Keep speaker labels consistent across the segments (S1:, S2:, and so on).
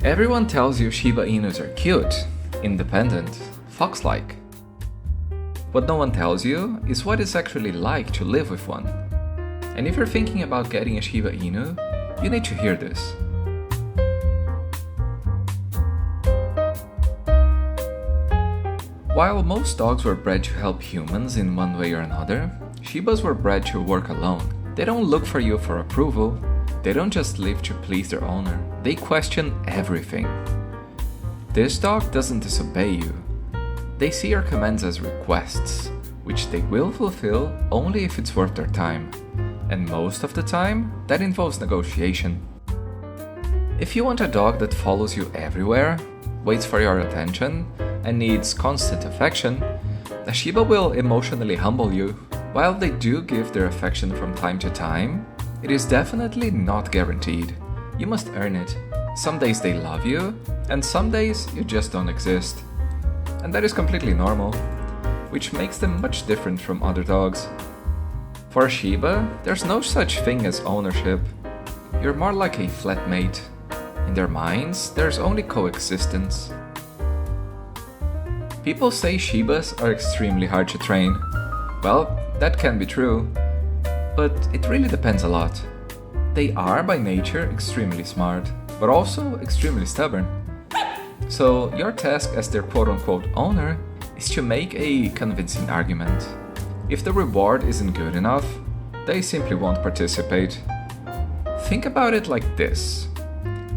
S1: Everyone tells you Shiba Inus are cute, independent, fox-like. What no one tells you is what it's actually like to live with one. And if you're thinking about getting a Shiba Inu, you need to hear this. While most dogs were bred to help humans in one way or another, Shibas were bred to work alone. They don't look for you for approval. They don't just live to please their owner. They question everything. This dog doesn't disobey you. They see your commands as requests, which they will fulfill only if it's worth their time. And most of the time, that involves negotiation. If you want a dog that follows you everywhere, waits for your attention, and needs constant affection, a Shiba will emotionally humble you. While they do give their affection from time to time, it is definitely not guaranteed. You must earn it. Some days they love you, and some days you just don't exist. And that is completely normal, which makes them much different from other dogs. For a Shiba, there's no such thing as ownership. You're more like a flatmate. In their minds, there's only coexistence. People say Shibas are extremely hard to train. Well, that can be true, but it really depends a lot. They are by nature extremely smart, but also extremely stubborn. So your task as their quote-unquote owner is to make a convincing argument. If the reward isn't good enough, they simply won't participate. Think about it like this.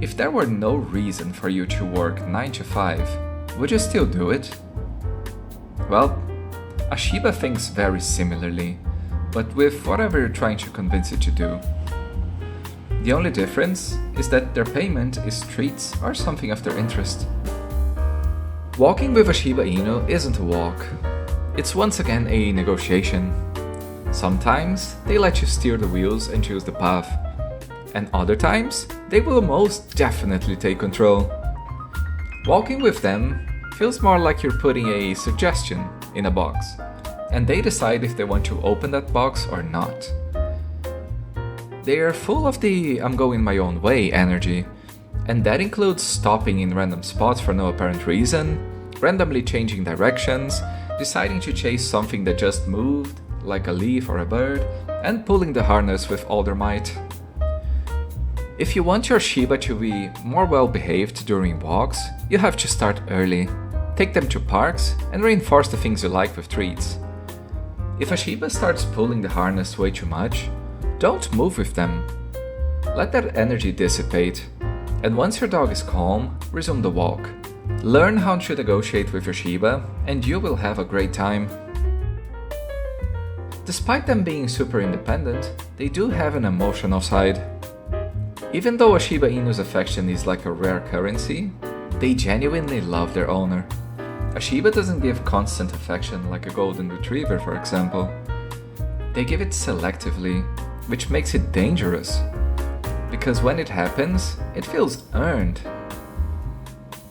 S1: If there were no reason for you to work 9 to 5, would you still do it? Well, a Shiba thinks very similarly, but with whatever you're trying to convince it to do. The only difference is that their payment is treats or something of their interest. Walking with a Shiba Inu isn't a walk. It's once again a negotiation. Sometimes they let you steer the wheels and choose the path, and other times they will most definitely take control. Walking with them feels more like you're putting a suggestion in a box, and they decide if they want to open that box or not. They are full of the "I'm going my own way" energy, and that includes stopping in random spots for no apparent reason, randomly changing directions, deciding to chase something that just moved, like a leaf or a bird, and pulling the harness with all their might. If you want your Shiba to be more well-behaved during walks, you have to start early. Take them to parks and reinforce the things you like with treats. If a Shiba starts pulling the harness way too much, don't move with them. Let that energy dissipate, and once your dog is calm, resume the walk. Learn how to negotiate with your Shiba, and you will have a great time. Despite them being super independent, they do have an emotional side. Even though a Shiba Inu's affection is like a rare currency, they genuinely love their owner. A Shiba doesn't give constant affection like a golden retriever, for example. They give it selectively, which makes it dangerous. Because when it happens, it feels earned.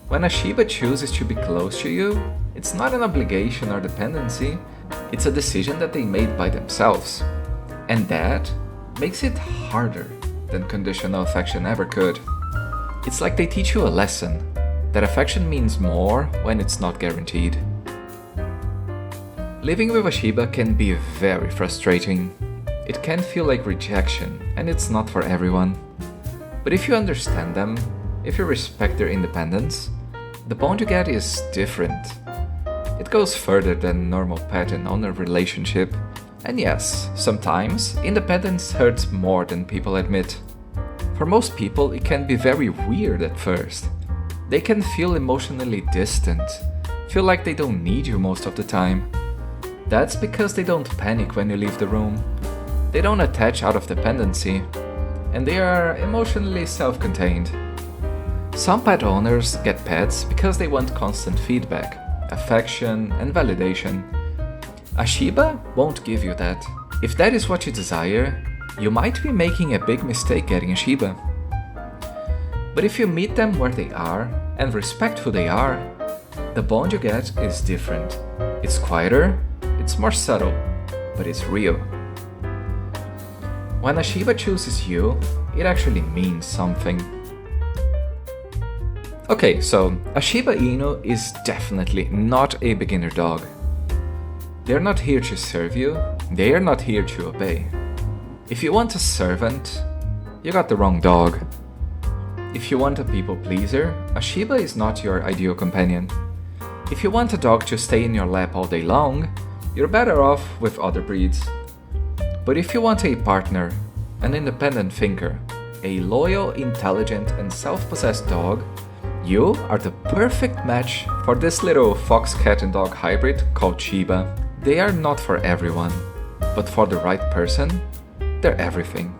S1: When a Shiba chooses to be close to you, it's not an obligation or dependency, it's a decision that they made by themselves. And that makes it harder than conditional affection ever could. It's like they teach you a lesson, that affection means more when it's not guaranteed. Living with a Shiba can be very frustrating. It can feel like rejection, and it's not for everyone. But if you understand them, if you respect their independence, the bond you get is different. It goes further than normal pet and owner relationship. And yes, sometimes independence hurts more than people admit. For most people, it can be very weird at first. They can feel emotionally distant, feel like they don't need you most of the time. That's because they don't panic when you leave the room. They don't attach out of dependency, and they are emotionally self-contained. Some pet owners get pets because they want constant feedback, affection, and validation. A Shiba won't give you that. If that is what you desire, you might be making a big mistake getting a Shiba. But if you meet them where they are and respect who they are, the bond you get is different. It's quieter, it's more subtle, but it's real. When a Shiba chooses you, it actually means something. Okay, so a Shiba Inu is definitely not a beginner dog. They're not here to serve you, they are not here to obey. If you want a servant, you got the wrong dog. If you want a people pleaser, a Shiba is not your ideal companion. If you want a dog to stay in your lap all day long, you're better off with other breeds. But if you want a partner, an independent thinker, a loyal, intelligent, and self-possessed dog, you are the perfect match for this little fox, cat, and dog hybrid called Shiba. They are not for everyone, but for the right person, they're everything.